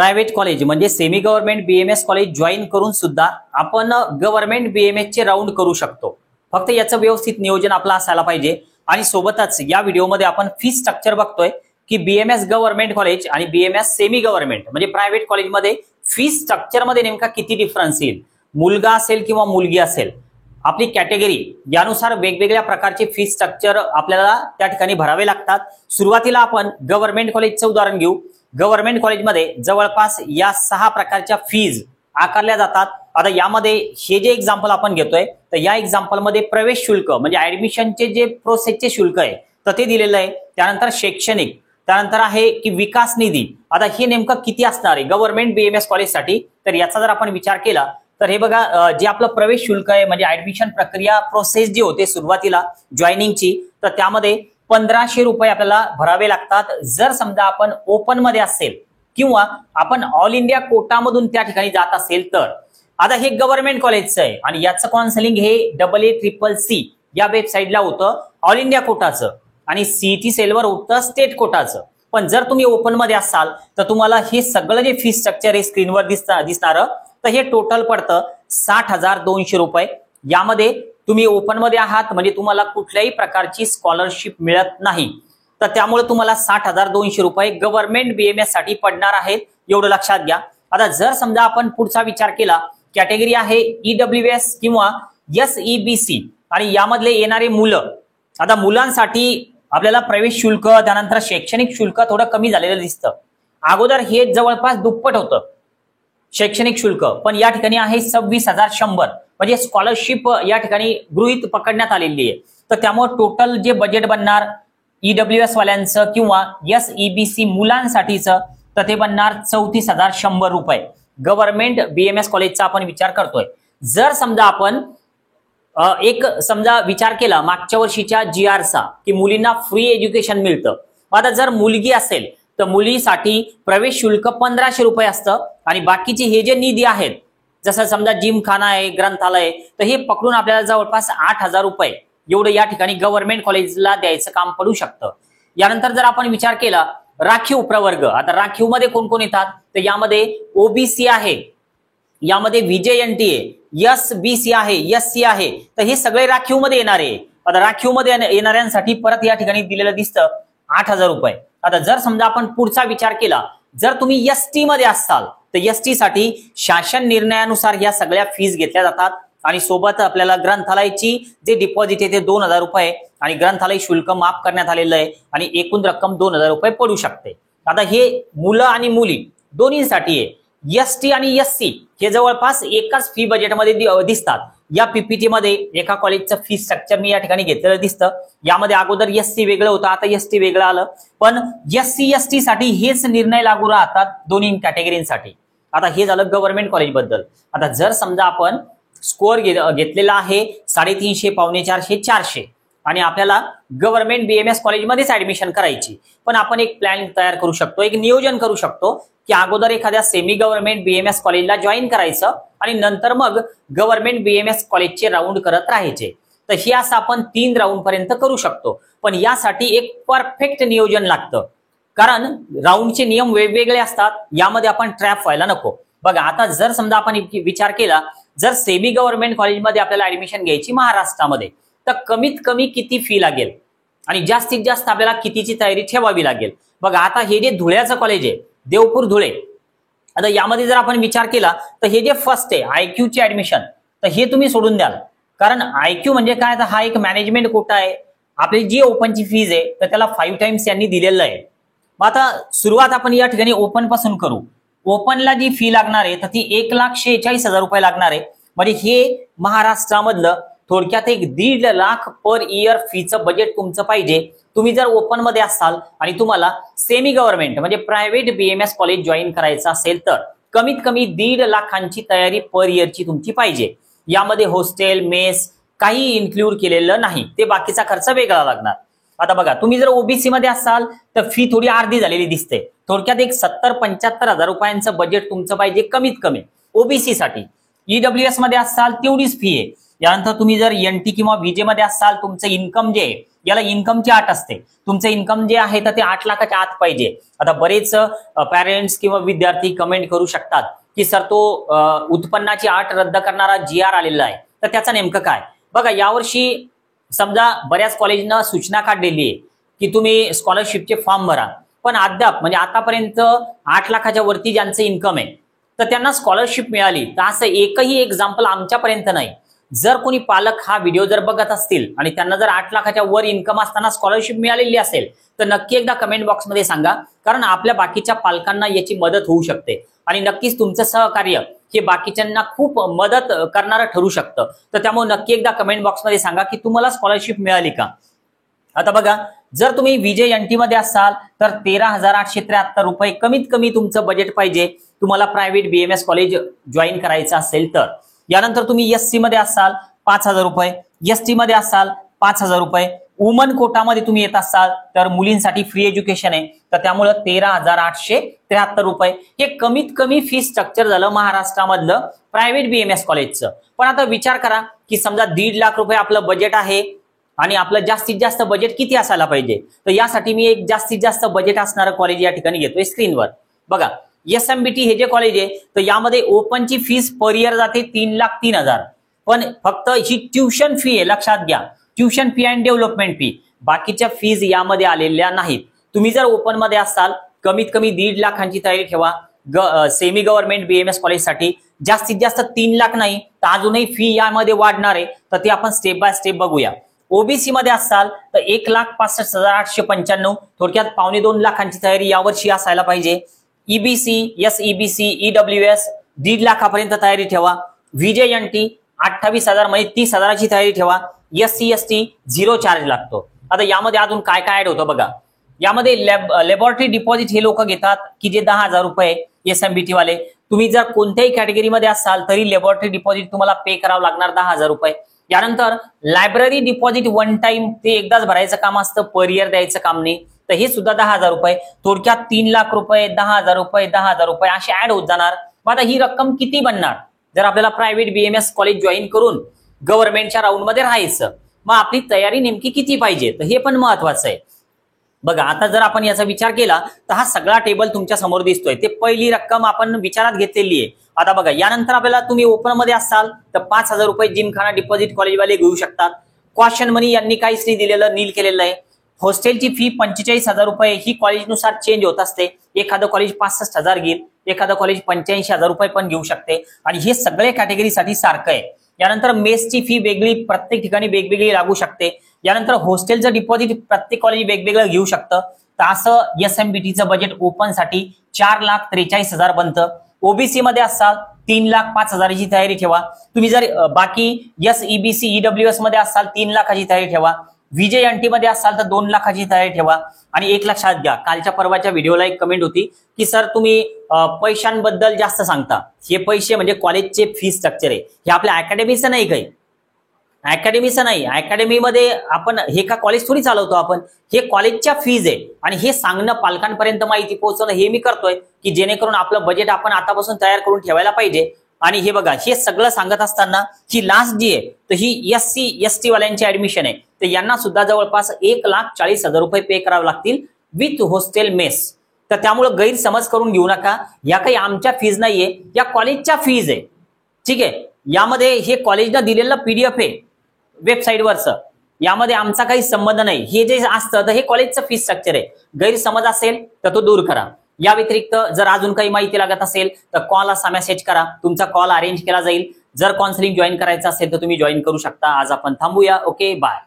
Private college म्हणजे semi government BMS college join करून सुद्धा आपण गव्हर्नमेंट बीएमएस चे राऊंड करू शकतो। फक्त याचं व्यवस्थित नियोजन आपलं असायला पाहिजे। आणि सोबतच या व्हिडिओमध्ये आपण फी स्ट्रक्चर बघतोय की बीएमएस गव्हर्नमेंट कॉलेज आणि बीएमएस सेमी गव्हर्नमेंट म्हणजे प्रायव्हेट कॉलेजमध्ये फी स्ट्रक्चर मध्ये नेमका किती डिफरन्स येईल, मुलगा असेल किंवा मुलगी असेल, आपली कॅटेगरी यानुसार वेगवेगळ्या प्रकारचे फी स्ट्रक्चर आपल्याला त्या ठिकाणी भरावे लागतात। सुरुवातीला आपण गव्हर्नमेंट कॉलेजचं उदाहरण घेऊ। गव्हर्नमेंट कॉलेजमध्ये जवळपास या 6 प्रकारच्या फीज आकारल्या जातात। आता यामध्ये हे जे एक्झाम्पल आपण घेतोय तर या एक्झाम्पल मध्ये प्रवेश शुल्क म्हणजे ऍडमिशनचे जे प्रोसेसचे शुल्क आहे तर ते दिलेलं आहे। त्यानंतर शैक्षणिक, त्यानंतर आहे की विकास निधी। आता हे नेमकं किती असणार आहे गव्हर्नमेंट बीएमएस कॉलेजसाठी, तर याचा जर आपण विचार केला तर हे बघा जे आपलं प्रवेश शुल्क आहे म्हणजे ऍडमिशन प्रक्रिया प्रोसेस जी होते सुरुवातीला जॉईनिंगची, तर त्यामध्ये 1500 रुपये आपल्याला भरावे लागतात जर समजा आपण ओपन मध्ये असेल किंवा आपण ऑल इंडिया कोटामधून त्या ठिकाणी जात असेल तर। आता हे गव्हर्नमेंट कॉलेजचं आहे आणि याचं काउन्सिलिंग हे AACCC या वेबसाईटला होतं ऑल इंडिया कोटाचं आणि सीईटी सेलवर होतं स्टेट कोटाचं। पण जर तुम्ही ओपन मध्ये असाल तर तुम्हाला हे सगळं जे फी स्ट्रक्चर आहे स्क्रीनवर दिसणार तर हे टोटल पडतं 60,200 रुपये। यामध्ये तुम्ही ओपन मध्ये आहात म्हणजे तुम्हाला कुठल्याही प्रकारची स्कॉलरशिप मिळत नाही, तर त्यामुळे तुम्हाला 60,200 रुपये गव्हर्नमेंट बीएमएस साठी पडणार आहेत, एवढं लक्षात घ्या। आता जर समजा आपण पुढचा विचार केला, कॅटेगरी आहे ईडब्ल्यूएस किंवा एसईबीसी आणि यामधले येणारे मुलं। आता मुलांसाठी आपल्याला प्रवेश शुल्क त्यानंतर शैक्षणिक शुल्क थोडं कमी झालेलं दिसतं। अगोदर हे जवळपास दुप्पट होतं शैक्षणिक शुल्क, पण या ठिकाणी आहे 26,100 म्हणजे स्कॉलरशिप या ठिकाणी गृहीत पकडण्यात आलेली आहे। तर त्यामुळे टोटल जे बजेट बनणार ईडब्ल्यूएस वाल्यांचं किंवा एसईबीसी मुलांसाठीचं तर ते बनणार 34,100 रुपये गव्हर्नमेंट बीएमएस कॉलेजचा आपण विचार करतोय। जर समजा आपण एक विचार केला मागच्या वर्षीच्या जीआरचा की मुलींना फ्री एज्युकेशन मिळतं, आता जर मुलगी असेल तर मुलीसाठी प्रवेश शुल्क 1500 रुपये असतं आणि बाकीचे हे जे निधी आहेत जसं समजा जिमखाना आहे, ग्रंथालय, तर हे पकडून आपल्याला जवळपास 8,000 रुपये एवढं या ठिकाणी गव्हर्नमेंट कॉलेजला द्यायचं काम पडू शकतं। यानंतर जर आपण विचार केला राखीव प्रवर्ग, आता राखीव मध्ये कोण कोण येतात तर यामध्ये ओबीसी आहे, यामध्ये व्हीजेएनटी आहे, एसबीसी आहे, एससी आहे, तर हे सगळे राखीव मध्ये येणार आहे। आता राखीव मध्ये येणाऱ्यांसाठी परत या ठिकाणी दिलेलं दिसतं 8,000 रुपये। आता जर समजा आपण पुढचा विचार केला, जर तुम्ही एसटी मध्ये असाल तर एसटी साठी शासन निर्णयानुसार या सगळ्या फीज घेतल्या जातात आणि सोबत आपल्याला ग्रंथालयाची जे डिपॉझिट आहे ते 2,000 रुपये आणि ग्रंथालय शुल्क माफ करण्यात आलेलं आहे आणि एकूण रक्कम 2,000 रुपये पडू शकते। आता हे मुलं आणि मुली दोन्हीसाठी आहे। एसटी आणि एससी हे जवळपास एकाच फी बजेटमध्ये दिसतात। या पीपीटी मध्ये एका कॉलेजचं फी स्ट्रक्चर मी या ठिकाणी घेतलेलं दिसतं। यामध्ये अगोदर एससी वेगळं होतं, आता एसटी वेगळं आलं, पण एससी एसटी साठी हेच निर्णय लागू राहतात दोन्ही कॅटेगरीसाठी। आता हे झालं गव्हर्नमेंट कॉलेज बद्दल। आता जर समजा आपण स्कोअर घेतलेला आहे 350, 450, 400 आणि आपल्याला गव्हर्नमेंट बीएमएस कॉलेजमध्येच ऍडमिशन करायची, पण आपण एक प्लॅन तयार करू शकतो, एक नियोजन करू शकतो की अगोदर एखाद्या सेमी गव्हर्नमेंट बीएमएस कॉलेजला जॉईन करायचं आणि नंतर मग गव्हर्नमेंट बीएमएस कॉलेजचे राऊंड करत राहायचे। तर हे असं आपण 3 राऊंड पर्यंत करू शकतो, पण यासाठी एक परफेक्ट नियोजन लागतं कारण राऊंडचे नियम वेगवेगळे असतात, यामध्ये आपण ट्रॅप व्हायला नको। बघा आता जर समजा आपण विचार केला, जर सेमी गव्हर्नमेंट कॉलेजमध्ये आपल्याला ऍडमिशन घ्यायची महाराष्ट्रामध्ये तर कमीत कमी किती फी लागेल आणि जास्तीत जास्त आपल्याला कितीची तयारी ठेवावी लागेल। बघा आता हे जे धुळ्याचं कॉलेज आहे देवपूर धुळे, आता यामध्ये जर आपण विचार केला तर हे जे फर्स्ट आहे आयक्यू चे ऍडमिशन तर हे तुम्ही सोडून द्याल, कारण आयक्यू म्हणजे काय तर हा एक मॅनेजमेंट कोटा आहे। आपली जी ओपनची फीज आहे तर त्याला 5 टाइम्स यांनी दिलेलं आहे। मग आता सुरुवात आपण या ठिकाणी ओपन पासून करू। ओपनला जी फी लागणार आहे तर ती 1,46,000 रुपये लागणार आहे, म्हणजे हे महाराष्ट्रामधलं थोडक्यात एक 1.5 लाख पर इयर फीचं बजेट तुमचं पाहिजे। तुम्ही जर ओपन मध्ये असाल आणि तुम्हाला सेमी गव्हर्नमेंट म्हणजे प्रायव्हेट बीएमएस कॉलेज जॉईन करायचं असेल तर कमीत कमी 1.5 लाखांची तयारी पर इयरची तुमची पाहिजे। यामध्ये हॉस्टेल मेस काही इन्क्लूड केलेलं नाही, ते बाकीचा खर्च वेगळा लागणार। आता बघा तुम्ही जर ओबीसी मध्ये असाल तर फी थोडी अर्धी झालेली दिसते, थोडक्यात एक 70-75 रुपयांचं बजेट तुमचं पाहिजे कमीत कमी ओबीसी साठी। ईडब्ल्यूएस मध्ये असाल तेवढीच फी आहे। यानंतर तुम्ही जर एनटी किंवा व्हीजे मध्ये असाल तुमचं इन्कम जे आहे याला इन्कमची अट असते. तुमचं इन्कम जे आहे तर ते 8 लाखाच्या आत पाहिजे. आता बरेच पॅरेंट्स किंवा विद्यार्थी कमेंट करू शकतात की सर तो उत्पन्नाची अट रद्द करणारा GR आलेला आहे, तर त्याचं नेमकं काय? बघा, यावर्षी समजा बऱ्याच कॉलेजनं सूचना काढलेली आहे की तुम्ही स्कॉलरशिपचे फॉर्म भरा, पण अद्याप म्हणजे आतापर्यंत 8 लाखाच्या वरती ज्यांचं इन्कम आहे तर त्यांना स्कॉलरशिप मिळाली तर असं एकही एक्झाम्पल आमच्यापर्यंत नाही. जर कोणी पालक हा व्हिडिओ जर बघत असतील आणि त्यांना जर 8 लाखाच्या वर इन्कम असताना स्कॉलरशिप मिळालेली असेल तर नक्की एकदा कमेंट बॉक्समध्ये सांगा, कारण आपल्या बाकीच्या पालकांना याची मदत होऊ शकते आणि नक्कीच तुमचं सहकार्य हे बाकीच्यांना खूप मदत करणारं ठरू शकतं. तर त्यामुळे नक्की एकदा कमेंट बॉक्समध्ये सांगा की तुम्हाला स्कॉलरशिप मिळाली का. आता बघा, जर तुम्ही VJNT मध्ये असाल तर 13,873 रुपये कमीत कमी तुमचं बजेट पाहिजे तुम्हाला प्रायव्हेट BMS कॉलेज जॉईन करायचं असेल तर. यानंतर तुम्ही SC मध्ये असाल 5,000 रुपये, ST मध्ये असाल 5,000 रुपये, वुमन कोटामध्ये तुम्ही येत असाल तर मुलींसाठी फ्री एज्युकेशन आहे तर त्यामुळे 13,873 रुपये हे कमीत कमी फी स्ट्रक्चर झालं महाराष्ट्रामधलं प्रायव्हेट BMS कॉलेजचं. पण आता विचार करा की समजा 1.5 लाख रुपये आपलं बजेट आहे आणि आपलं जास्तीत जास्त बजेट किती असायला पाहिजे, तर यासाठी मी एक जास्तीत जास्त बजेट असणारं कॉलेज या ठिकाणी घेतोय स्क्रीनवर. बघा, SMBT हे जे कॉलेज आहे तर यामध्ये ओपनची फीस पर इयर जाते 3,03,000, पण फक्त ही ट्युशन फी आहे, लक्षात घ्या, tuition fee and development fee. बाकीच्या फीज यामध्ये आलेल्या नाहीत. तुम्ही जर ओपन मध्ये असाल कमीत कमी 1.5 लाखांची तयारी ठेवा. सेमी गव्हर्नमेंट BMS कॉलेजसाठी जास्तीत जास्त 3 लाख नाही तर अजूनही फी यामध्ये वाढणार आहे, तर ते आपण स्टेप बाय स्टेप बघूया. OBC मध्ये असाल तर 1,65,895, थोडक्यात 2.25 लाखांची तयारी यावर्षी असायला पाहिजे. EBC, SEBC, EWS 1.5 लाखापर्यंत तयारी ठेवा. VJNT 28,000 म्हणजे 30,000ची तयारी ठेवा. SC ST 0 चार्ज लागतो. आता यामध्ये अजून काय काय ऍड होतं बघा, यामध्ये लॅबोरेटरी डिपॉझिट हे लोक घेतात की जे 10,000 रुपये SMBT वाले. तुम्ही जर कोणत्याही कॅटेगरीमध्ये असाल तरी लॅबोरेटरी डिपॉझिट तुम्हाला पे करावं लागणार 10,000 रुपये. यानंतर लायब्ररी डिपॉझिट वन टाइम ते एकदाच भरायचं काम असतं, पर इयर द्यायचं काम नाही, तर हे सुद्धा 10,000 रुपये. थोडक्यात 3 लाख रुपये, 10,000 रुपये, 10,000 रुपये असे ऍड होत जाणार. मग आता ही रक्कम किती बनणार जर आपल्याला प्रायव्हेट BMS कॉलेज जॉईन करून गव्हर्नमेंटच्या राऊंडमध्ये राहायचं? मग आपली तयारी नेमकी किती पाहिजे तर हे पण महत्वाचं आहे. बघा, आता जर आपण याचा विचार केला तर हा सगळा टेबल तुमच्या समोर दिसतोय, ते पहिली रक्कम आपण विचारात घेतलेली आहे. आता बघा, यानंतर आपल्याला तुम्ही ओपन मध्ये असाल तर 5,000 रुपये जिमखाना डिपॉझिट कॉलेजवाले घेऊ शकतात. क्वेश्चन मनी यांनी काहीच नाही दिलेलं, नील केलेलं आहे. हॉस्टेलची फी 45,000 रुपये ही कॉलेजनुसार चेंज होत असते. एखादं कॉलेज 65,000 घेईल, एखादं कॉलेज 85,000 रुपये पण घेऊ शकते आणि हे सगळे कॅटेगरीसाठी सारखं आहे. यानंतर मेसची फी वेगळी प्रत्येक ठिकाणी वेगवेगळी लागू शकते. यानंतर हॉस्टेलचं डिपॉझिट प्रत्येक कॉलेज वेगवेगळं घेऊ शकतं. तर असं SMBTचं बजेट ओपन साठी 4,43,000 बनतं. OBC मध्ये असाल 3,05,000ची तयारी ठेवा. तुम्ही जर बाकी SEBC EWS मध्ये असाल 3 लाखाची तयारी ठेवा. VJNT मध्ये असाल तर 2 लाखाची तयारी ठेवा. आणि एक लक्षात घ्या, कालच्या परवाच्या व्हिडिओला एक कमेंट होती की सर तुम्ही पैशांबद्दल जास्त सांगता. हे पैसे म्हणजे कॉलेजचे फी स्ट्रक्चर आहे, हे आपल्या अकॅडमीचं नाही, काही अकॅडमीचं नाही. अकॅडमीमध्ये आपण हे का कॉलेज थोडी चालवतो आपण, हे कॉलेजच्या फीज आहे आणि हे सांगणं, पालकांपर्यंत माहिती पोहोचवणं हे मी करतोय की जेणेकरून आपलं बजेट आपण आतापासून तयार करून ठेवायला पाहिजे. आणि हे बघा, हे सगळं सांगत असताना ही लास्ट जी आहे तर ही SC ST वाल्यांची ऍडमिशन आहे, तर यांना सुद्धा जवळपास 1,40,000 रुपये पे करावे लागतील विथ हॉस्टेल मेस. तर त्यामुळे गैरसमज करून घेऊ नका, या काही आमच्या फीज नाहीये, या कॉलेजच्या फीज आहे. ठीक आहे, यामध्ये हे कॉलेजला दिलेलं PDF आहे वेबसाईटवरचं, यामध्ये आमचा काही संबंध नाही. हे जे असतं तर हे कॉलेजचं फीस स्ट्रक्चर आहे. गैरसमज असेल तर तो दूर करा. या व्यतिरिक्त जर अजून काही माहिती लागत असेल तर कॉल असा मेसेज करा, तुमचा कॉल अरेंज केला जाईल. जर काउन्सिलिंग जॉईन करायचं असेल तर तुम्ही जॉईन करू शकता. आज आपण थांबूया. Okay, bye.